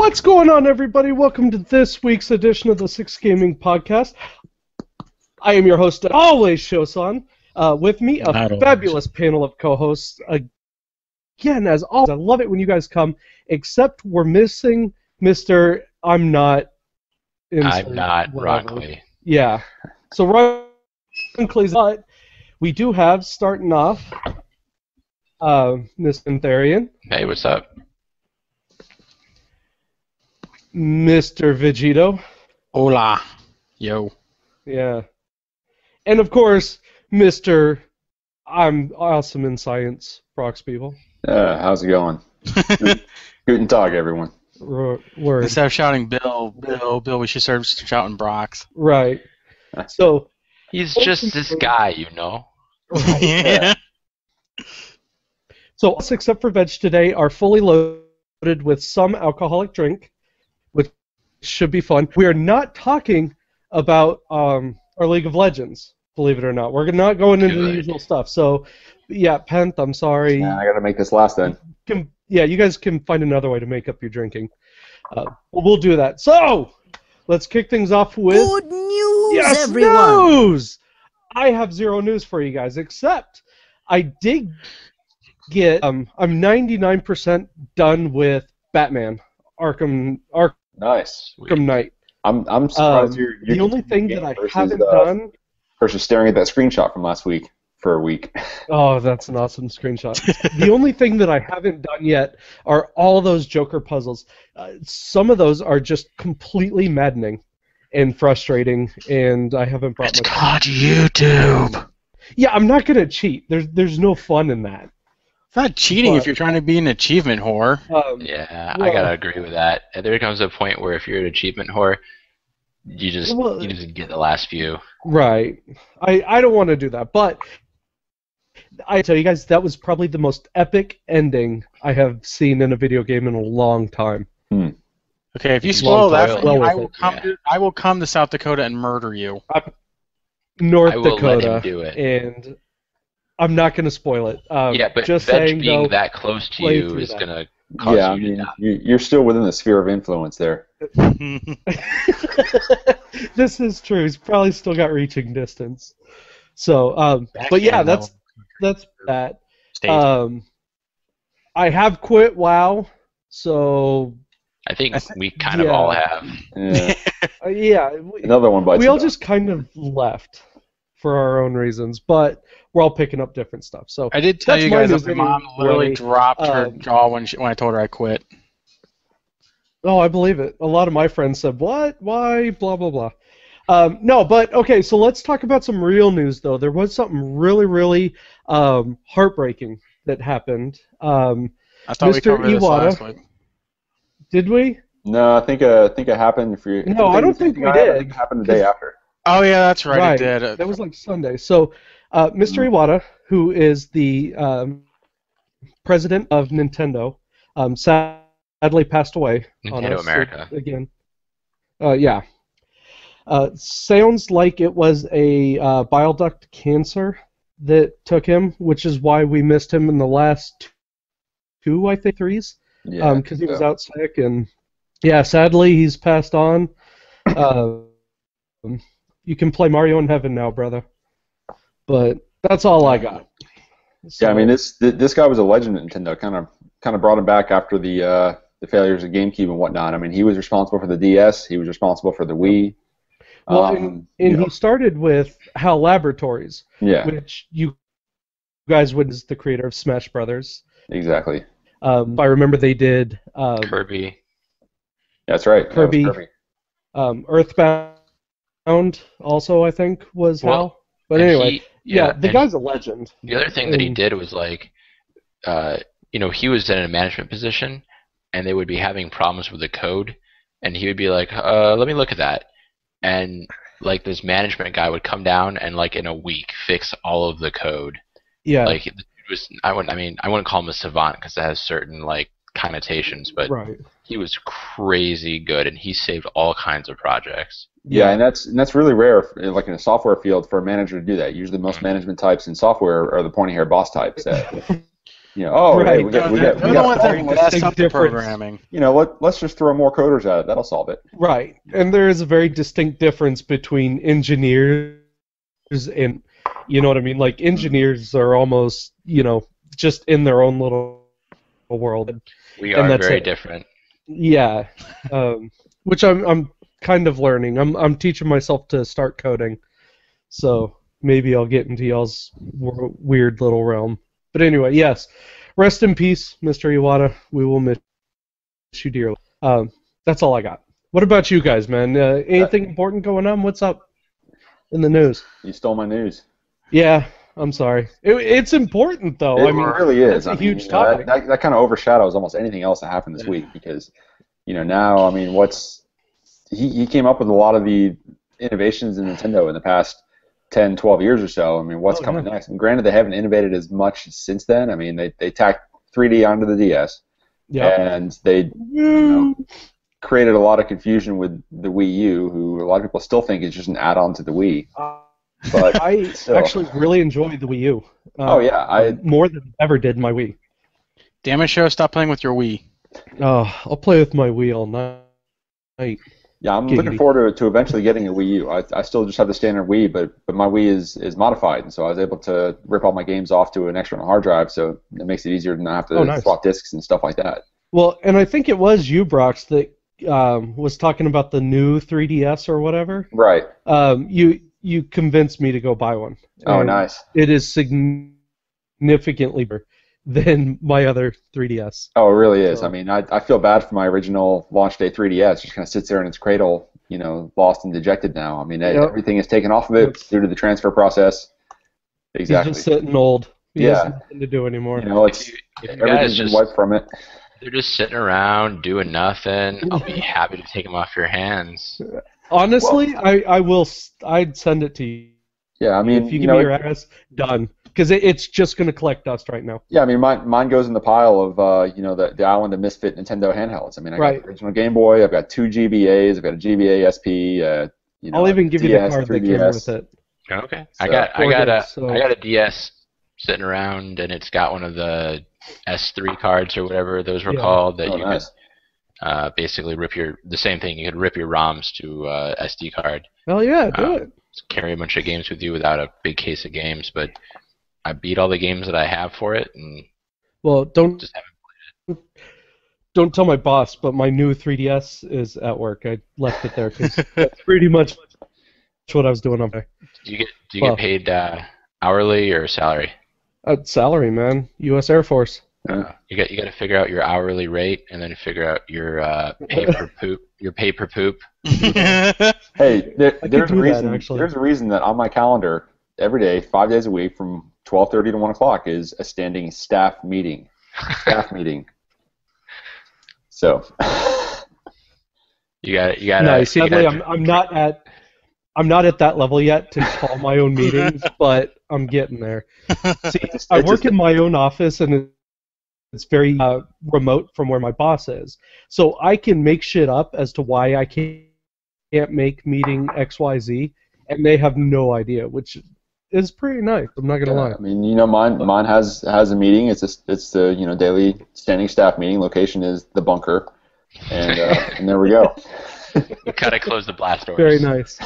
What's going on, everybody? Welcome to this week's edition of the Six Gaming Podcast. I am your host, always, Showsan. With me, a fabulous panel of co-hosts. Again, as always, I love it when you guys come, except we're missing Mr. I'm not Ronkley. Yeah. So Ronkley's but we do have, starting off, Miss Pentharian. Hey, what's up? Mr. Vegetto. Hola. Yo. Yeah. And of course, Mr. I'm awesome in science, Broxbeeble. How's it going? Guten Tag, everyone. Word. Instead of shouting Bill, we should start shouting Brox. Right. So he's just this guy, you know. Right. Yeah. So us, except for Veg today, are fully loaded with some alcoholic drink, which should be fun. We are not talking about our League of Legends, believe it or not. We're not going into the usual stuff. So, yeah, Penth, I'm sorry. Yeah, I got to make this last then. You guys can find another way to make up your drinking. We'll do that. So, let's kick things off with... Good news, everyone! News! I have zero news for you guys, except I did get... I'm 99% done with Batman, Arkham Nice. Knight. I'm surprised you're the only thing that I versus, haven't done... Versus staring at that screenshot from last week for a week. Oh, that's an awesome screenshot. The only thing that I haven't done yet are all those Joker puzzles. Some of those are just completely maddening and frustrating, and I haven't brought much... It's called YouTube. Yeah, I'm not going to cheat. There's no fun in that. It's not cheating if you're trying to be an achievement whore. Yeah, I gotta agree with that. There comes a point where if you're an achievement whore, you just get the last few. Right. I don't want to do that, but I tell you guys, that was probably the most epic ending I have seen in a video game in a long time. Okay, if you spoil that for me, I will come to South Dakota and murder you. North I will Dakota, let him do it. And I'm not going to spoil it. Yeah, but just Veg saying, being though, that close to you is going to cause you to die. You're still within the sphere of influence there. This is true. He's probably still got reaching distance. So, but yeah, that's that. I have quit WoW, so I think we kind of all have. Yeah. Yeah. Another one bites. We all just kind of left for our own reasons, but we're all picking up different stuff. So I did tell you guys that my mom literally really, dropped her jaw when I told her I quit. Oh, I believe it. A lot of my friends said, "What? Why? Blah blah blah." No, but okay. So let's talk about some real news, though. There was something really, really heartbreaking that happened. I thought we covered this last week. Did we? No, I think it happened for you. No, I don't think we did. I think it happened the day after. Oh yeah, that's right. It did. That was like Sunday. So, Mr. Iwata, who is the president of Nintendo, sadly passed away. Nintendo America. Again. Yeah. Sounds like it was a bile duct cancer that took him, which is why we missed him in the last two, I think, threes. Yeah. Because he was out sick, and yeah, sadly he's passed on. You can play Mario in heaven now, brother. But that's all I got. So, yeah, I mean this guy was a legend at Nintendo. Kind of brought him back after the failures of GameCube and whatnot. I mean, he was responsible for the DS. He was responsible for the Wii. Well, and he started with HAL Laboratories, which you guys would as the creator of Smash Brothers. Exactly. I remember they did Kirby. That's right. Kirby. Earthbound also, I think, was HAL. But anyway, the guy's a legend. The other thing that he did was like, he was in a management position, and they would be having problems with the code, and he would be like, let me look at that. And like this management guy would come down and like in a week fix all of the code. Yeah. Like I wouldn't call him a savant because that has certain like connotations, but he was crazy good and he saved all kinds of projects. Yeah, and that's really rare, like in a software field, for a manager to do that. Usually, most management types in software are the pointy-haired boss types. You know, oh, Right. hey, we got they're the ones that mess up the difference. programming. You know, let's just throw more coders at it. That'll solve it. Right, and there is a very distinct difference between engineers and, you know what I mean? Like, engineers are almost, you know, just in their own little world. We are very different. Yeah, which I'm kind of learning. I'm teaching myself to start coding, so maybe I'll get into y'all's weird little realm. But anyway, yes, rest in peace, Mr. Iwata. We will miss you dearly. That's all I got. What about you guys, man? Anything important going on? What's up in the news? You stole my news. Yeah, I'm sorry. It's important, though. It really is. It's a huge topic. That kind of overshadows almost anything else that happened this week because, you know, now, I mean, he came up with a lot of the innovations in Nintendo in the past 10, 12 years or so. I mean, what's coming next? And granted, they haven't innovated as much since then. I mean, they tacked 3D onto the DS, and they created a lot of confusion with the Wii U, who a lot of people still think is just an add-on to the Wii. But I actually really enjoyed the Wii U. More than ever did my Wii. Damn it, Show! Stop playing with your Wii. I'll play with my Wii all night. Yeah, I'm looking forward to eventually getting a Wii U. I still just have the standard Wii, but my Wii is modified, and so I was able to rip all my games off to an external hard drive, so it makes it easier to not have to swap discs and stuff like that. Well, and I think it was you, Brox, that was talking about the new 3DS or whatever. Right. You convinced me to go buy one. Oh, nice. It is significantly better than my other 3DS. Oh, it really is. So, I mean, I feel bad for my original launch day 3DS. It just kind of sits there in its cradle, you know, lost and dejected now. I mean, everything is taken off of it due to the transfer process. Exactly. He's just sitting old. He has nothing to do anymore. You know, everything's been wiped from it. They're just sitting around doing nothing. I'll be happy to take them off your hands. Honestly, I'd send it to you. Yeah, I mean, if you give me your address, done. Because it's just going to collect dust right now. Yeah, I mean, mine goes in the pile of the Island of Misfit Nintendo handhelds. I mean, I got the original Game Boy. I've got 2 GBAs. I've got a GBA SP. I'll even give you the card that came with it. Okay, so, I got a DS sitting around, and it's got one of the S3 cards or whatever those were called that you could basically the same thing. You could rip your ROMs to SD card. Well, yeah, do it. Carry a bunch of games with you without a big case of games, but I beat all the games that I have for it, and just haven't played it. Don't tell my boss, but my new 3DS is at work. I left it there because that's pretty much what I was doing up there. Do you get paid hourly or salary? Salary, man. U.S. Air Force. You got to figure out your hourly rate and then figure out your pay per poop. Your pay per poop. Hey, there's a reason that on my calendar every day, 5 days a week, from 12:30 to 1 o'clock is a standing staff meeting. So. You got. No, sadly, I'm not at that level yet to call my own meetings, but I'm getting there. See, I work in my own office, and it's very remote from where my boss is. So I can make shit up as to why I can't make meeting XYZ, and they have no idea, which is pretty nice. I'm not gonna lie. I mean, you know, mine has a meeting. It's the daily standing staff meeting. Location is the bunker, and there we go. We gotta close the blast doors. Very nice.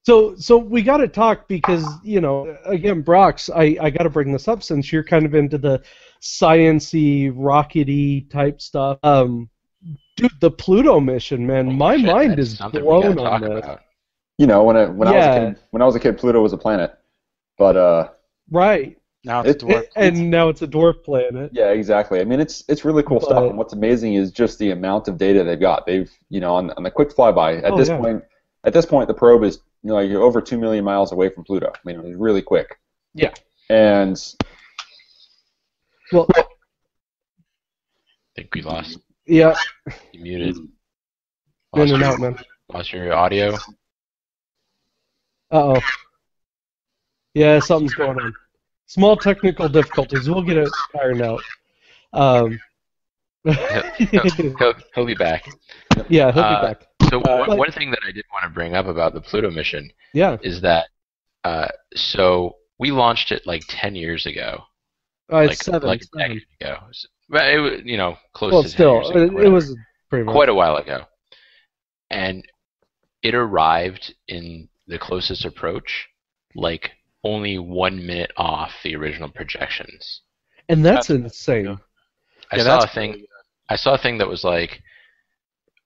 So we got to talk because, you know, again, Brox, I got to bring this up since you're kind of into the science-y, rockety type stuff. Dude, the Pluto mission, man, my mind is blown on this. You know, when I was a kid, Pluto was a planet, but right. Now it's a dwarf. Now it's a dwarf planet. Yeah, exactly. I mean, it's really cool stuff. And what's amazing is just the amount of data they've got. They've, you know, on the quick flyby at this point, the probe is, you know, like you're over 2 million miles away from Pluto. I mean, it was really quick. Yeah. And I think we lost. Yeah. You muted. In and out, man. Lost your audio. Uh-oh. Yeah, something's going on. Small technical difficulties. We'll get it ironed out. He'll be back. Yeah, he'll be back. So one thing that I did want to bring up about the Pluto mission is that so we launched it like 10 years ago, like seven, like a decade ago. But it was, close well, to 10 still, years ago, it was pretty much quite a while ago. And it arrived in the closest approach, like only 1 minute off the original projections. And that's insane. I saw a thing that was like,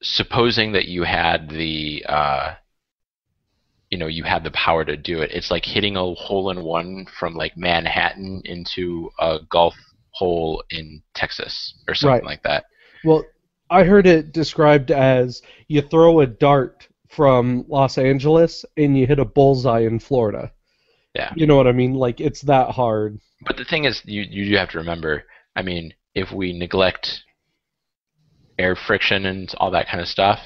supposing that you had the you had the power to do it. It's like hitting a hole-in-one from like Manhattan into a golf hole in Texas or something like that. Well, I heard it described as you throw a dart from Los Angeles and you hit a bullseye in Florida. Yeah. You know what I mean? Like, it's that hard. But the thing is, you do have to remember, I mean, if we neglect air friction and all that kind of stuff,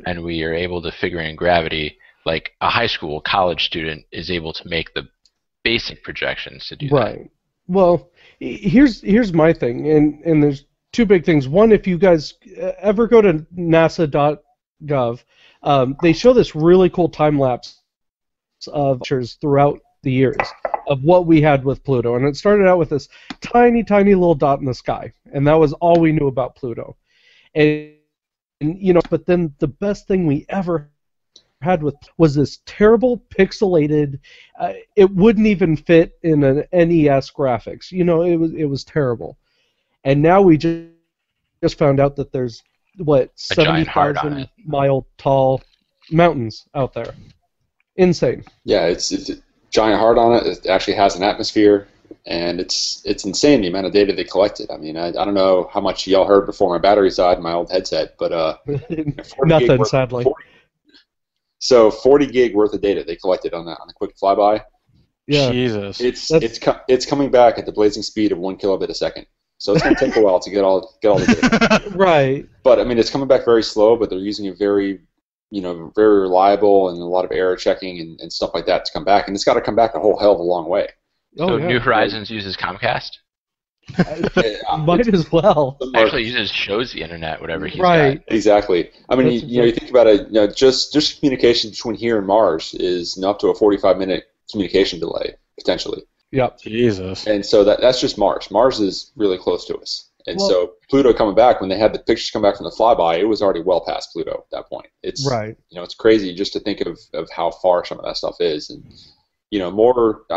and we are able to figure in gravity, like a high school, college student is able to make the basic projections to do that. Right. Well, here's my thing, and there's two big things. One, if you guys ever go to NASA.gov, they show this really cool time lapse of pictures throughout the years of what we had with Pluto, and it started out with this tiny little dot in the sky, and that was all we knew about Pluto. And but then the best thing we ever had was this terrible pixelated. It wouldn't even fit in an NES graphics. It was terrible. And now we just found out that there's 70,000 mile tall mountains out there. Insane. Yeah, it's a giant heart on it. It actually has an atmosphere, and it's insane the amount of data they collected. I mean, I don't know how much y'all heard before my battery died in my old headset, but nothing, sadly. So 40 gig worth of data they collected on the quick flyby. Yeah. Jesus. It's coming back at the blazing speed of 1 kilobit a second. So it's going to take a while to get all the data. Right. But I mean, it's coming back very slow. But they're using a very very reliable and a lot of error checking and stuff like that to come back. And it's got to come back a whole hell of a long way. So New Horizons uses Comcast? Might as well. Actually uses shows the internet, whatever he's got. Exactly. I mean, you think about it, just communication between here and Mars is up to a 45-minute communication delay, potentially. Yep. Jesus. And so that's just Mars. Mars is really close to us. And so Pluto coming back, when they had the pictures come back from the flyby, it was already well past Pluto at that point. It's it's crazy just to think of how far some of that stuff is. And I've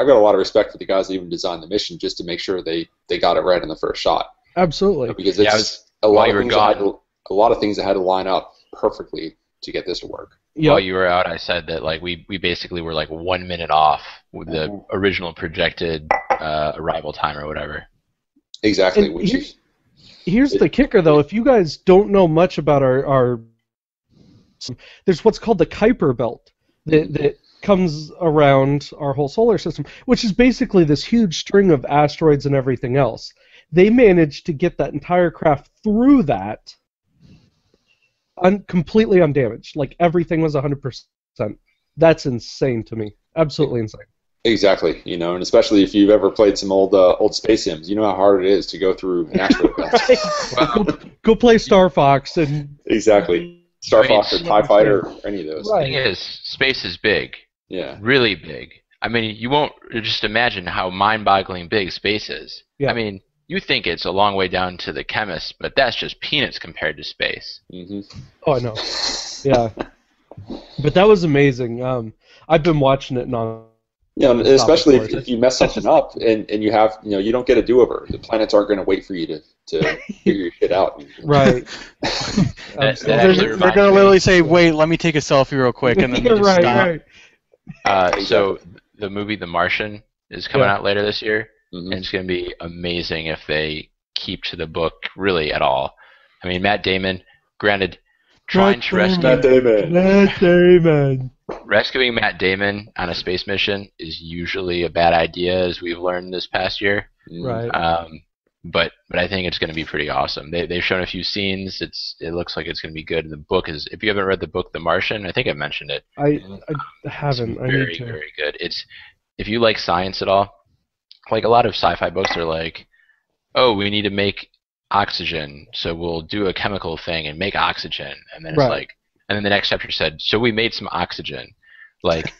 got a lot of respect for the guys that even designed the mission just to make sure they got it right in the first shot. Absolutely. Because it's a lot of things that had to line up perfectly to get this to work. Yep. While you were out, I said that we basically were like 1 minute off with the original projected arrival time or whatever. Exactly. Here's the kicker, though. If you guys don't know much about our there's what's called the Kuiper Belt that comes around our whole solar system, which is basically this huge string of asteroids and everything else. They managed to get that entire craft through that completely undamaged. Like, everything was 100%. That's insane to me. Absolutely insane. Exactly, and especially if you've ever played some old space sims, you know how hard it is to go through an asteroid belt. Go play Star Fox and Star Fox or TIE Fighter or any of those. The thing is, space is big. Yeah. Really big. I mean, you won't just imagine how mind-boggling big space is. Yeah. I mean, you think it's a long way down to the chemists, but that's just peanuts compared to space. Mm-hmm. Oh, I know. Yeah. But that was amazing. I've been watching it especially if you mess something up and you have, you don't get a do-over. The planets aren't going to wait for you to figure your shit out. Right. They're going to literally say, "Wait, let me take a selfie real quick," and then they just stop. Right. So the movie The Martian is coming out later this year, and it's going to be amazing if they keep to the book really at all. I mean, Matt Damon, granted, rescuing Matt Damon on a space mission is usually a bad idea, as we've learned this past year. Right. But I think it's going to be pretty awesome. They've shown a few scenes. It looks like it's going to be good. The book is, if you haven't read the book The Martian, I think I mentioned it. I haven't. It's very, very good. If you like science at all, like a lot of sci-fi books are like, oh, we need to make oxygen, so we'll do a chemical thing and make oxygen, and then it's like, and then the next chapter said, so we made some oxygen. Like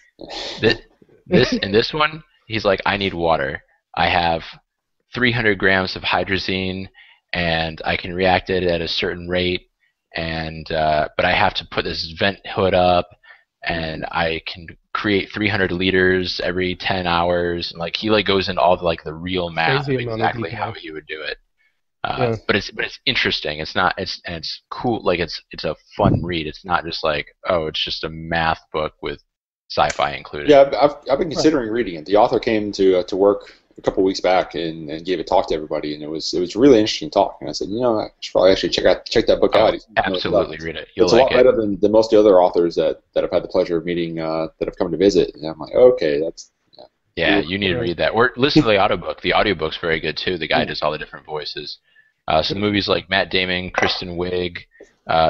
this in this one, he's like, I need water. I have 300 grams of hydrazine, and I can react it at a certain rate, and but I have to put this vent hood up, and I can create 300 liters every 10 hours. And, like, he like goes into all the real math of exactly how he would do it. But it's interesting. It's cool. Like, it's a fun read. It's not just like, oh, it's just a math book with sci-fi included. Yeah, I've been considering reading it. The author came to work a couple weeks back and gave a talk to everybody, and it was really interesting talk. And I said, I should probably actually check that book out. Absolutely, read it. It's a lot better than most of the other authors that I've had the pleasure of meeting that have come to visit. And I'm like, okay, that's. Yeah, you need to read that. Or listen to the audiobook. The audiobook's very good too. The guy does all the different voices. Some movies like Matt Damon, Kristen Wiig,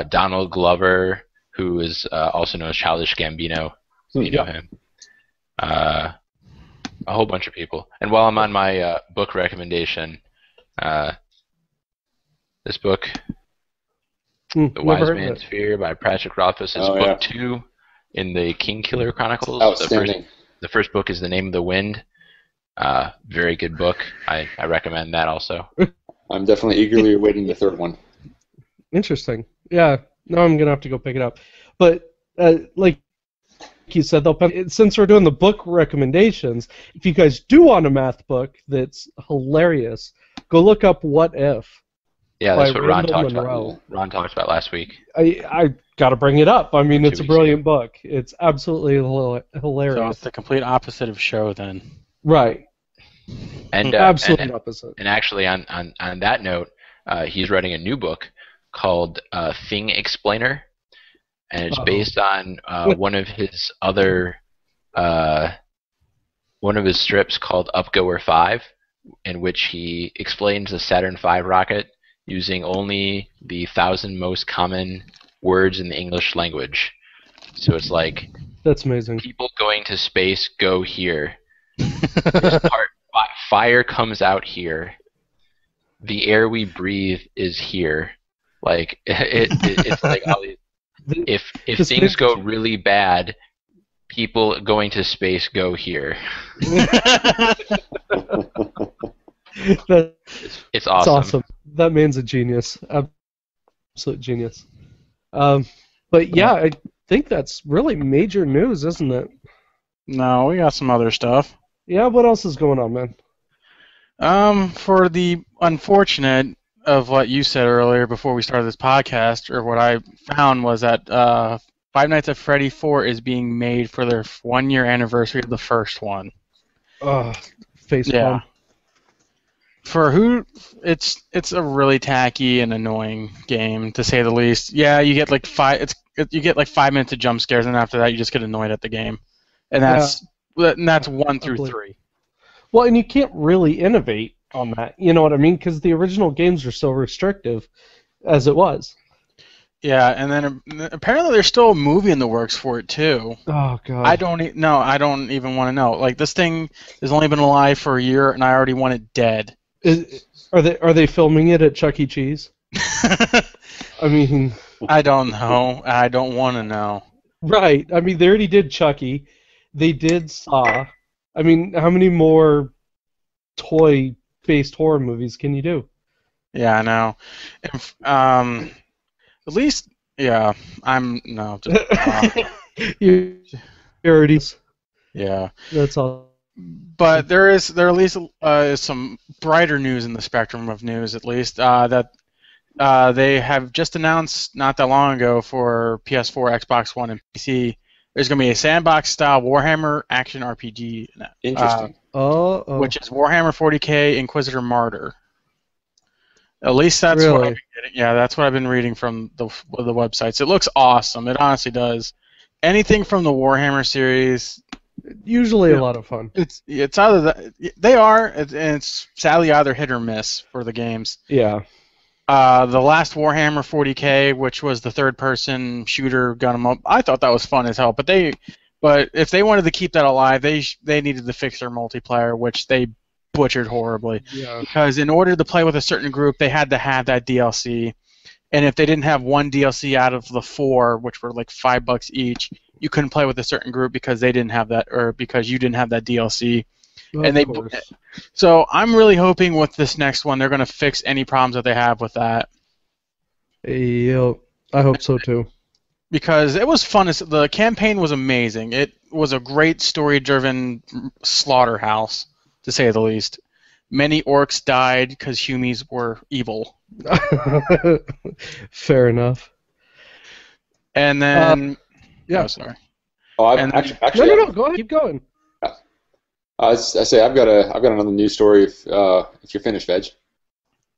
Donald Glover, who is also known as Childish Gambino. You know him. A whole bunch of people. And while I'm on my book recommendation, this book, The Wise Man's Fear by Patrick Rothfuss, is book 2 in the King Killer Chronicles. Outstanding. The first book is The Name of the Wind. Very good book. I recommend that also. I'm definitely eagerly awaiting the third one. Interesting. Yeah. No, I'm gonna have to go pick it up. But like you said, though, since we're doing the book recommendations, if you guys do want a math book that's hilarious, go look up What If. Yeah, that's what Ron talked about. Ron talked about last week. I got to bring it up. I mean, it's a brilliant book. It's absolutely hilarious. So it's the complete opposite of Show, then. Right. And absolutely opposite. And actually, on that note, he's writing a new book called Thing Explainer, and it's based on one of his strips called Upgoer 5, in which he explains the Saturn V rocket using only the 1,000 most common words in the English language. So it's like, that's amazing. People going to space go here. This part, fire comes out here. The air we breathe is here. Like it's like all these. If things go really bad, people going to space go here. It's awesome. That man's a genius. Absolute genius. But yeah, I think that's really major news, isn't it? No, we got some other stuff. Yeah, what else is going on, man? For the unfortunate of what you said earlier before we started this podcast, or what I found was that Five Nights at Freddy 4 is being made for their 1-year anniversary of the first one. Facepalm. For who, it's a really tacky and annoying game, to say the least. Yeah, you get like 5 minutes of jump scares, and after that you just get annoyed at the game, and that's 1 through 3. Well, and you can't really innovate on that. You know what I mean? Because the original games are so restrictive, as it was. Yeah, and then apparently there's still a movie in the works for it too. Oh god. I don't even want to know. Like, this thing has only been alive for a year, and I already want it dead. Are they filming it at Chuck E. Cheese? I mean, I don't know. I don't want to know. Right. I mean, they already did Chucky. They did Saw. I mean, how many more toy-based horror movies can you do? Yeah, I know. At least, yeah. You already. Yeah. That's all. But there at least some brighter news in the spectrum of news, at least, that they have just announced not that long ago for PS4, Xbox One, and PC. There's going to be a sandbox-style Warhammer action RPG. Interesting. Which is Warhammer 40k Inquisitor Martyr. At least that's what I've been getting. Yeah, that's what I've been reading from the websites. It looks awesome. It honestly does. Anything from the Warhammer series. Usually a lot of fun. It's either that they are, and it's sadly either hit or miss for the games. Yeah. The last Warhammer 40k, which was the third-person shooter gun 'em up, I thought that was fun as hell. But if they wanted to keep that alive, they needed to fix their multiplayer, which they butchered horribly. Yeah. Because in order to play with a certain group, they had to have that DLC, and if they didn't have one DLC out of the 4, which were like $5 each, you couldn't play with a certain group because they didn't have that, or because you didn't have that DLC. Of course. So I'm really hoping with this next one they're going to fix any problems that they have with that. Yep. I hope so too. Because it was fun. The campaign was amazing. It was a great story-driven slaughterhouse, to say the least. Many orcs died because humies were evil. Fair enough. And then... yeah. Oh, sorry. Oh, Actually, no, go ahead. Keep going. I say I've got another news story if you're finished, Veg.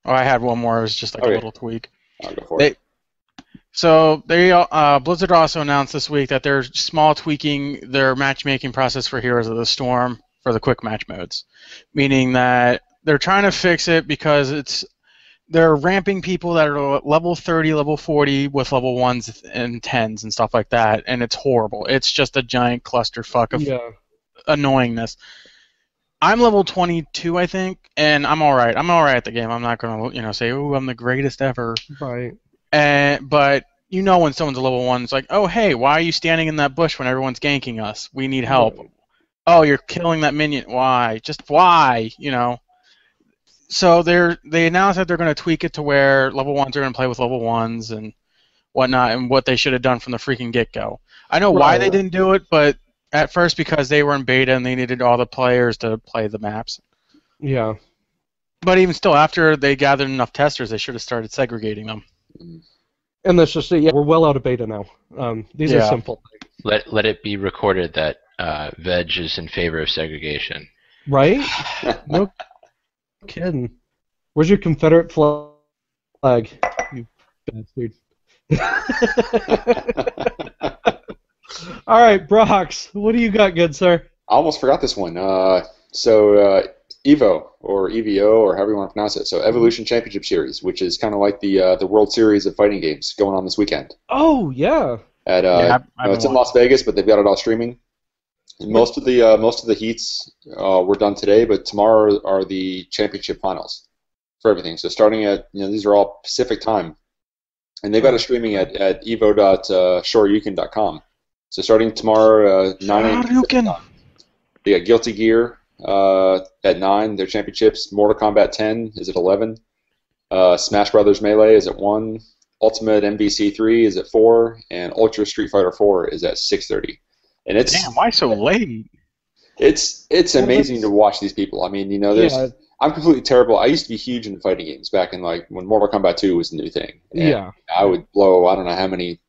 Oh, I had one more. It was just like a little tweak. I'll go for it. So Blizzard also announced this week that they're small tweaking their matchmaking process for Heroes of the Storm for the quick match modes, meaning that they're trying to fix it because they're ramping people that are level 30, level 40 with level 1s and 10s and stuff like that, and it's horrible. It's just a giant clusterfuck of annoyingness. I'm level 22, I think, and I'm all right. I'm all right at the game. I'm not going to say, "Ooh, I'm the greatest ever." Right. But when someone's a level 1, it's like, "Oh, hey, why are you standing in that bush when everyone's ganking us? We need help." Right. Oh, you're killing that minion. Why? Just why? So they announced that they're going to tweak it to where level 1s are going to play with level 1s and whatnot, and what they should have done from the freaking get-go. I know why they didn't do it, but at first because they were in beta and they needed all the players to play the maps. Yeah. But even still, after they gathered enough testers, they should have started segregating them. And that's just it. Yeah, we're well out of beta now. These are simple things. Let it be recorded that Veg is in favor of segregation. Right? No kidding. Where's your Confederate flag, you bastard? All right, Brox, what do you got, good sir? I almost forgot this one. So EVO, or EVO, or however you want to pronounce it. So Evolution Championship Series, which is kind of like the World Series of fighting games going on this weekend. Oh, yeah. It's in Las Vegas, but they've got it all streaming. Most of the heats were done today, but tomorrow are the championship finals for everything. So starting at these are all Pacific time, and they've got it streaming at evo.shoryuken.com. So starting tomorrow 9 a.m. They got Guilty Gear at 9. Their championships. Mortal Kombat 10 is at 11. Smash Brothers Melee is at 1. Ultimate MVC 3 is at 4, and Ultra Street Fighter 4 is at 6:30. And it's why so late? It's amazing to watch these people. I mean, I'm completely terrible. I used to be huge into fighting games back in when Mortal Kombat 2 was the new thing. And I would blow I don't know how many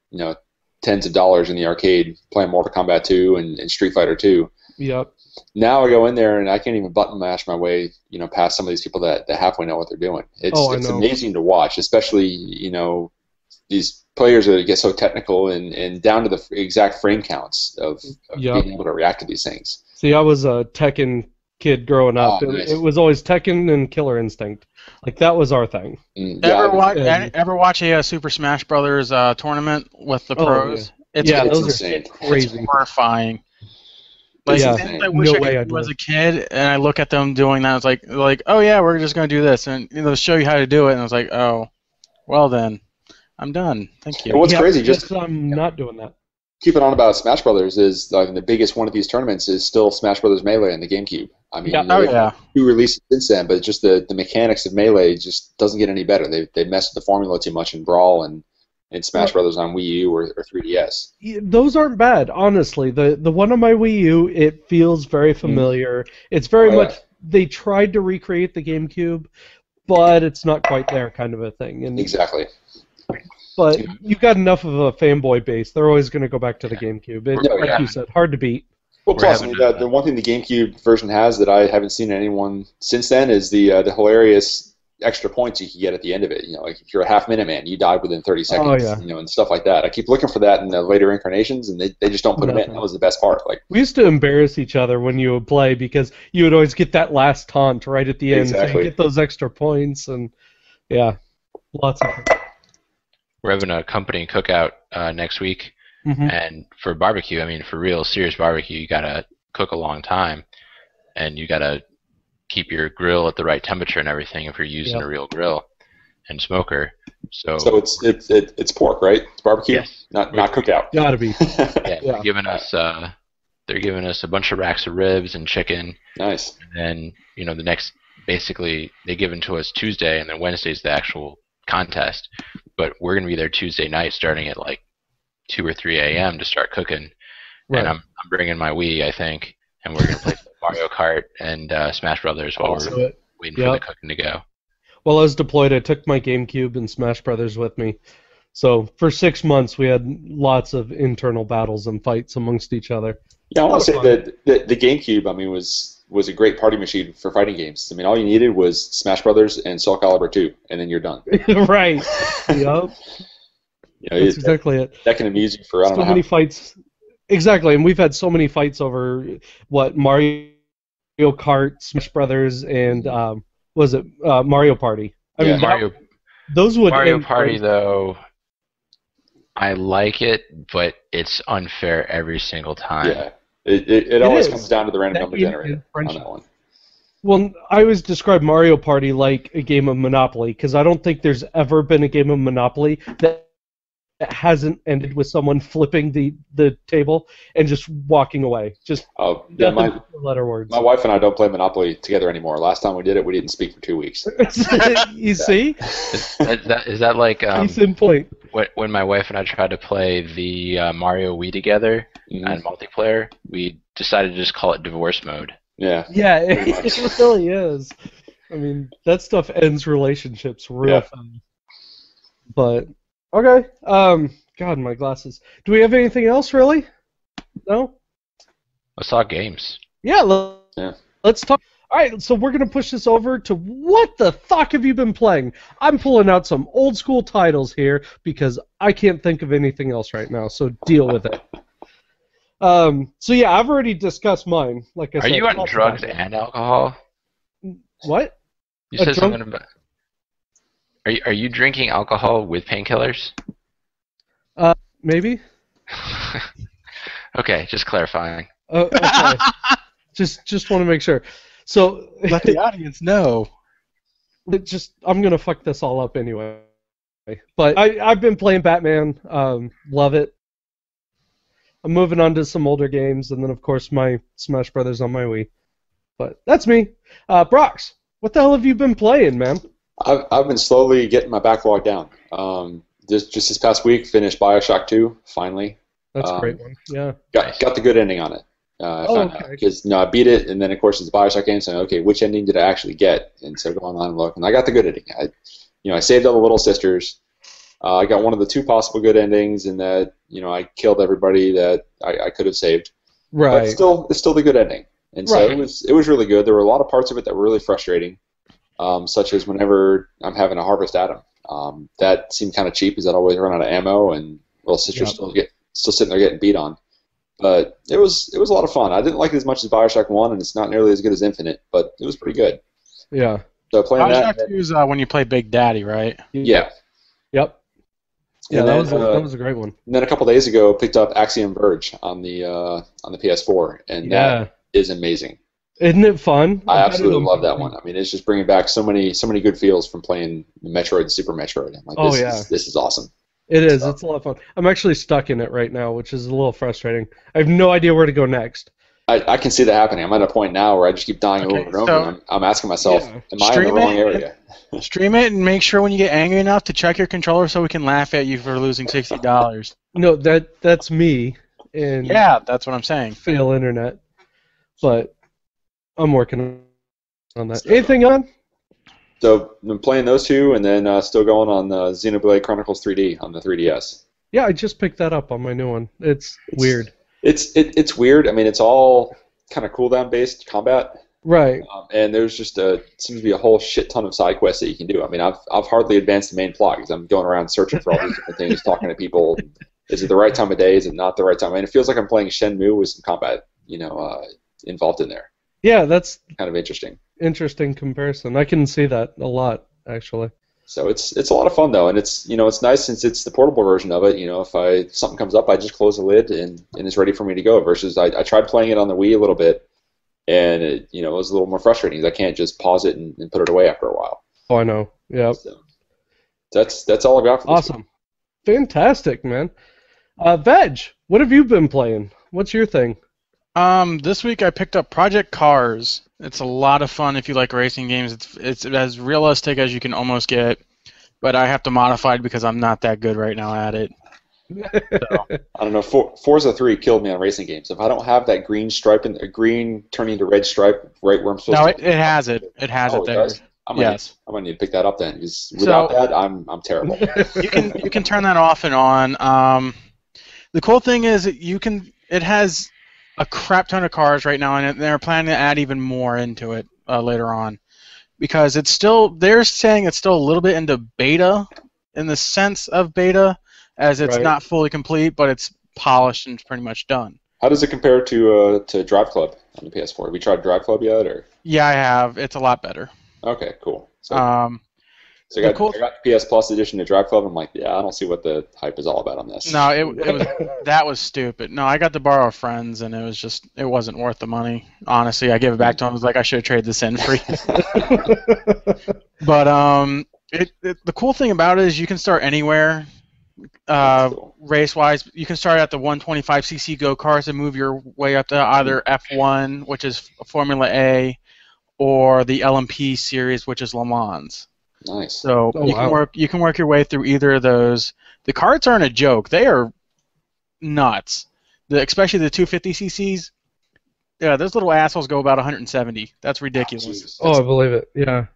tens of dollars in the arcade playing Mortal Kombat 2 and Street Fighter 2. Yep. Now I go in there and I can't even button mash my way past some of these people that halfway know what they're doing. It's amazing to watch, especially these players that get so technical and down to the exact frame counts of being able to react to these things. See, I was a Tekken kid growing up. Nice. It was always Tekken and Killer Instinct. That was our thing. Ever watch a Super Smash Brothers tournament with the pros? Yeah. It's those insane. Are crazy. It's horrifying. I wish I could do as a kid, and I look at them doing that. It's like, oh yeah, we're just going to do this, and they'll show you how to do it, and I was like, oh, well then, I'm done. Thank you. And what's crazy, I'm not doing that. Keep it on about Smash Brothers is the biggest one of these tournaments is still Smash Brothers Melee in the GameCube. I mean, two releases since then, but just the mechanics of Melee just doesn't get any better. They messed with the formula too much in Brawl and Smash Brothers on Wii U or 3DS. Those aren't bad, honestly. The one on my Wii U, it feels very familiar. It's very much they tried to recreate the GameCube, but it's not quite there, kind of a thing. And exactly. But you've got enough of a fanboy base. They're always going to go back to the GameCube. Like you said, hard to beat. Well, plus, the one thing the GameCube version has that I haven't seen anyone since then is the hilarious extra points you can get at the end of it. If you're a half-minute man, you die within 30 seconds, and stuff like that. I keep looking for that in the later incarnations, and they just don't put them in. That was the best part. We used to embarrass each other when you would play because you would always get that last taunt right at the end, so you get those extra points, and lots of fun. We're having a company cookout next week, and for barbecue, for real serious barbecue, you gotta cook a long time, and you gotta keep your grill at the right temperature and everything if you're using a real grill and smoker. So it's pork, right? It's barbecue, yes. not cookout. Gotta be. They're giving us They're giving us a bunch of racks of ribs and chicken. Nice. And then, the next, basically, they give them to us Tuesday, and then Wednesday's the actual contest. But we're going to be there Tuesday night starting at like 2 or 3 a.m. to start cooking. Right. And I'm bringing my Wii, I think, and we're going to play Mario Kart and Smash Brothers while we're waiting for the cooking to go. While I was deployed, I took my GameCube and Smash Brothers with me. So for 6 months, we had lots of internal battles and fights amongst each other. Yeah, I want to say that the GameCube, I mean, was a great party machine for fighting games. I mean, all you needed was Smash Brothers and Soul Calibur 2, and then you're done. Right. Yep. That's exactly it. That can amuse you for I don't know how many fights. Exactly, and we've had so many fights over Mario Kart, Smash Brothers, and Mario Party. I mean, those would Mario Party though. I like it, but it's unfair every single time. Yeah, it always comes down to the random number generator on that one. Well, I always describe Mario Party like a game of Monopoly, because I don't think there's ever been a game of Monopoly that hasn't ended with someone flipping the table and just walking away. Just letter words. My wife and I don't play Monopoly together anymore. Last time we did it, we didn't speak for 2 weeks. You see? Is that like case in point? When my wife and I tried to play the Mario Wii together on multiplayer, we decided to just call it divorce mode. Yeah. Yeah, it really is. I mean, that stuff ends relationships real fast. But okay. God, my glasses. Do we have anything else, really? No? Let's talk games. Yeah, let's talk. All right, so we're going to push this over to what the fuck have you been playing? I'm pulling out some old school titles here because I can't think of anything else right now, so deal with it. So yeah, I've already discussed mine. Like I said. Are you on drugs and alcohol? What? You said something about... Are you drinking alcohol with painkillers? Maybe. Okay, just clarifying. Okay. just want to make sure. So let the audience know. I'm gonna fuck this all up anyway. But I've been playing Batman. Love it. I'm moving on to some older games, and then of course my Smash Brothers on my Wii. But that's me. Brox, what the hell have you been playing, man? I've been slowly getting my backlog down. Just this past week, finished BioShock 2 finally. That's a great one. Yeah. Got the good ending on it. I found out because I beat it, and then of course it's a BioShock game, so okay, which ending did I actually get? And so going on and look, and I got the good ending. I saved all the little sisters. I got one of the 2 possible good endings, in that I killed everybody that I could have saved. Right. But it's still the good ending, and so it was really good. There were a lot of parts of it that were really frustrating. Such as whenever I'm having to harvest Adam. That seemed kind of cheap, as I'd always run out of ammo, and little sisters still sitting there getting beat on. But it was a lot of fun. I didn't like it as much as BioShock 1, and it's not nearly as good as Infinite, but it was pretty good. Yeah. So playing BioShock 2 is when you play Big Daddy, right? Yeah. Yep. Yeah, that was a great one. And then a couple days ago, picked up Axiom Verge on the PS4, and that is amazing. Isn't it fun? I absolutely love that one. I mean, it's just bringing back so many good feels from playing Metroid and Super Metroid. I'm like, this is awesome. It is. It's a lot of fun. I'm actually stuck in it right now, which is a little frustrating. I have no idea where to go next. I can see that happening. I'm at a point now where I just keep dying over and over, and I'm asking myself, am I in the wrong area? Stream it and make sure when you get angry enough to check your controller so we can laugh at you for losing $60. No, that's me. And yeah, that's what I'm saying. Fail internet. But I'm working on that. Anything on? So I'm playing those 2, and then still going on Xenoblade Chronicles 3D on the 3DS. Yeah, I just picked that up on my new one. It's weird. It's weird. I mean, it's all kind of cooldown based combat. Right. And there's just seems to be a whole shit ton of side quests that you can do. I mean, I've hardly advanced the main plot because I'm going around searching for all these different things, talking to people. Is it the right time of day? Is it not the right time? I mean, it feels like I'm playing Shenmue with some combat, involved in there. Yeah, that's kind of interesting. Interesting comparison. I can see that a lot, actually. So it's a lot of fun though, and it's nice since it's the portable version of it. If something comes up, I just close the lid and it's ready for me to go. Versus I tried playing it on the Wii a little bit, and it was a little more frustrating. I can't just pause it and put it away after a while. Oh, I know. Yeah. So that's all I got for this awesome. Week. Fantastic, man. Veg, what have you been playing? What's your thing? This week I picked up Project Cars. It's a lot of fun if you like racing games. It's as realistic as you can almost get, but I have to modify it because I'm not that good right now at it. So. I don't know. Forza 3 killed me on racing games. If I don't have that green stripe and green turning to red stripe right where I'm supposed to. No, it has it. It has it there. I might need to pick that up then. Because without that, I'm terrible. You can turn that off and on. The cool thing is it has a crap ton of cars right now, and they're planning to add even more into it later on, because they're saying it's still a little bit into beta, in the sense of beta, as it's not fully complete, but it's polished and pretty much done. How does it compare to Drive Club on the PS4? Have you tried Drive Club yet, or? Yeah, I have. It's a lot better. Okay, cool. So I got PS Plus edition to Drive Club. I'm like, yeah, I don't see what the hype is all about on this. No, that was stupid. No, I got to borrow a friend's, and it wasn't worth the money. Honestly, I gave it back to him. I was like, I should have traded this in for you. But the cool thing about it is you can start anywhere. Cool. Race-wise, you can start at the 125cc go-karts and move your way up to either F1, which is Formula A, or the LMP series, which is Le Mans. Nice. So you can work your way through either of those. The karts aren't a joke; they are nuts. Especially the 250cc's. Yeah, those little assholes go about 170. That's ridiculous. I believe it. Yeah.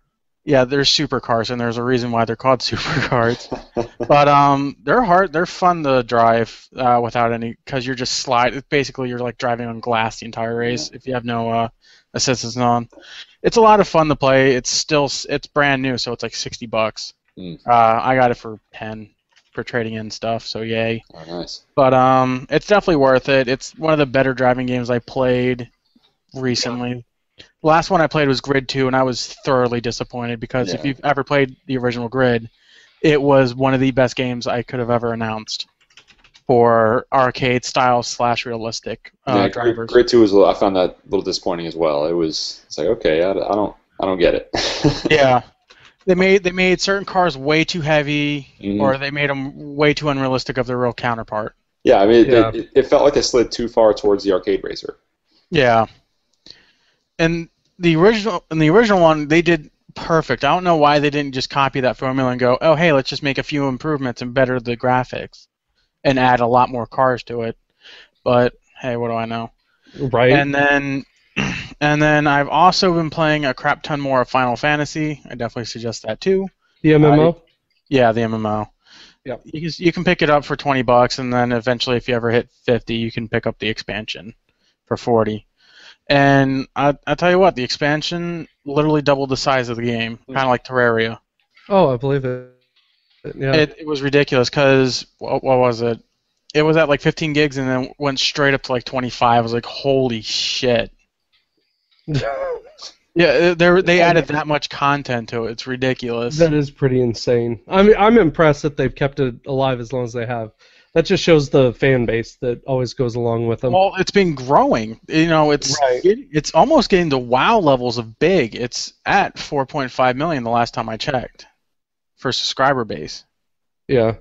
Yeah, there's supercars, and there's a reason why they're called supercars. But they're hard. They're fun to drive without any, because you're just basically, you're like driving on glass the entire race if you have no assistance on. It's a lot of fun to play. It's brand new, so it's like $60. I got it for 10 for trading in stuff. So yay. Oh, nice. But it's definitely worth it. It's one of the better driving games I played recently. The last one I played was Grid 2, and I was thoroughly disappointed because if you've ever played the original Grid, it was one of the best games I could have ever announced for arcade style / realistic drivers. Grid 2 I found that a little disappointing as well. It's like, okay, I don't get it. Yeah, they made certain cars way too heavy, or they made them way too unrealistic of their real counterpart. Yeah, I mean, it felt like they slid too far towards the arcade racer. Yeah. And the original one, they did perfect. I don't know why they didn't just copy that formula and go, oh, hey, let's just make a few improvements and better the graphics and add a lot more cars to it. But, hey, what do I know? Right. And then I've also been playing a crap ton more of Final Fantasy. I definitely suggest that, too. The MMO? Yeah, the MMO. Yeah. You can pick it up for $20, and then eventually, if you ever hit 50, you can pick up the expansion for 40. And I tell you what, the expansion literally doubled the size of the game, kind of like Terraria. Oh, I believe it. Yeah. It was ridiculous because, what was it? It was at like 15 gigs and then went straight up to like 25. I was like, holy shit. Yeah, they added that much content to it. It's ridiculous. That is pretty insane. I mean, I'm impressed that they've kept it alive as long as they have. That just shows the fan base that always goes along with them. Well, it's been growing. It's almost getting to WoW levels of big. It's at 4.5 million the last time I checked for subscriber base. Yeah.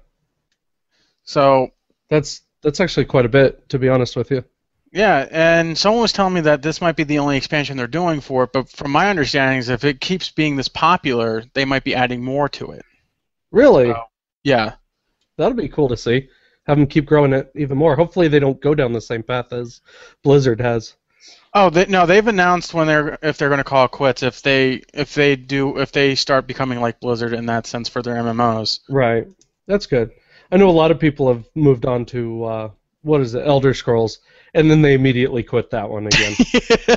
So that's actually quite a bit, to be honest with you. Yeah, and someone was telling me that this might be the only expansion they're doing for it, but from my understanding is if it keeps being this popular, they might be adding more to it. Really? Yeah. That'll be cool to see. Have them keep growing it even more. Hopefully they don't go down the same path as Blizzard has. Oh, they've announced if they're going to call it quits if they start becoming like Blizzard in that sense for their MMOs. Right. That's good. I know a lot of people have moved on to Elder Scrolls, and then they immediately quit that one again.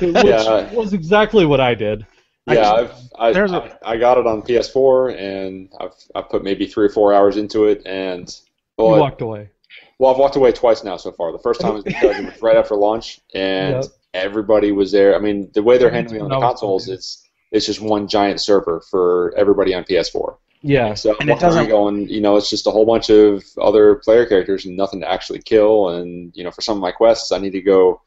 Which was exactly what I did. Yeah, I got it on PS4, and I've put maybe 3 or 4 hours into it, and you walked away. Well, I've walked away twice now so far. The first time was because it was right after launch, and everybody was there. I mean, the way they're handling it on the consoles, it's just one giant server for everybody on PS4. Yeah. So and it doesn't going. It's just a whole bunch of other player characters and nothing to actually kill. And for some of my quests, I need to go